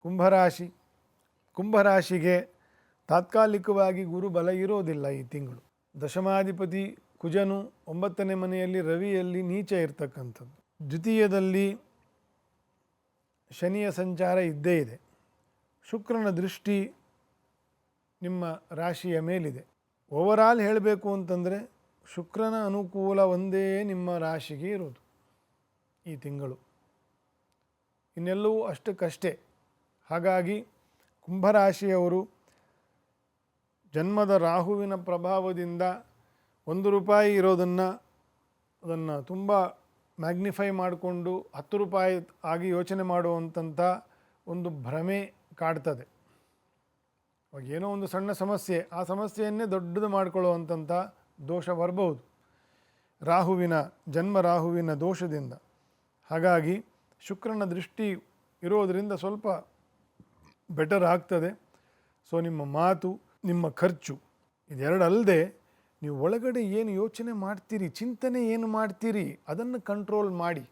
ಕುಂಭರಾಶಿ. ಕುಂಭರಾಶಿಗೆ ತಾತ್ಕಾಲಿಕವಾಗಿ ಗುರುಬಲ ಇರೋದಿಲ್ಲ ಈ ತಿಂಗಳು. ದಶಮಾಧಿಪತಿ ಕುಜನು 9ನೇ ಮನೆಯಲ್ಲಿ ರವಿಯಲ್ಲಿ ನೀಚ ಇರ್ತಕ್ಕಂಥದ್ದು. ದ್ವಿತೀಯದಲ್ಲಿ ಶನಿಯ ಸಂಚಾರ ಇದ್ದೇ ಇದೆ. ಶುಕ್ರನ ದೃಷ್ಟಿ ನಿಮ್ಮ ರಾಶಿಯ ಮೇಲಿದೆ. ಓವರಾಲ್ ಹೇಳಬೇಕು ಅಂತಂದರೆ ಶುಕ್ರನ ಅನುಕೂಲ ಒಂದೇ ನಿಮ್ಮ ರಾಶಿಗೆ ಇರೋದು ಈ ತಿಂಗಳು, ಇನ್ನೆಲ್ಲವೂ ಅಷ್ಟಕ್ಕಷ್ಟೇ. ಹಾಗಾಗಿ ಕುಂಭರಾಶಿಯವರು ಜನ್ಮದ ರಾಹುವಿನ ಪ್ರಭಾವದಿಂದ ₹1 ಇರೋದನ್ನು ಅದನ್ನು ತುಂಬ ಮ್ಯಾಗ್ನಿಫೈ ಮಾಡಿಕೊಂಡು ₹10 ಆಗಿ ಯೋಚನೆ ಮಾಡುವಂಥ ಒಂದು ಭ್ರಮೆ ಕಾಡ್ತದೆ. ಅವಾಗ ಏನೋ ಒಂದು ಸಣ್ಣ ಸಮಸ್ಯೆ, ಆ ಸಮಸ್ಯೆಯನ್ನೇ ದೊಡ್ಡದು ಮಾಡಿಕೊಳ್ಳುವಂಥ ದೋಷ ಬರಬಹುದು ಜನ್ಮ ರಾಹುವಿನ ದೋಷದಿಂದ. ಹಾಗಾಗಿ ಶುಕ್ರನ ದೃಷ್ಟಿ ಇರೋದರಿಂದ ಸ್ವಲ್ಪ ಬೆಟರ್ ಆಗ್ತದೆ. ಸೊ ನಿಮ್ಮ ಮಾತು, ನಿಮ್ಮ ಖರ್ಚು ಇದೆರಡಲ್ಲದೆ ನೀವು ಒಳಗಡೆ ಏನು ಯೋಚನೆ ಮಾಡ್ತೀರಿ, ಚಿಂತನೆ ಏನು ಮಾಡ್ತೀರಿ, ಅದನ್ನು ಕಂಟ್ರೋಲ್ ಮಾಡಿ.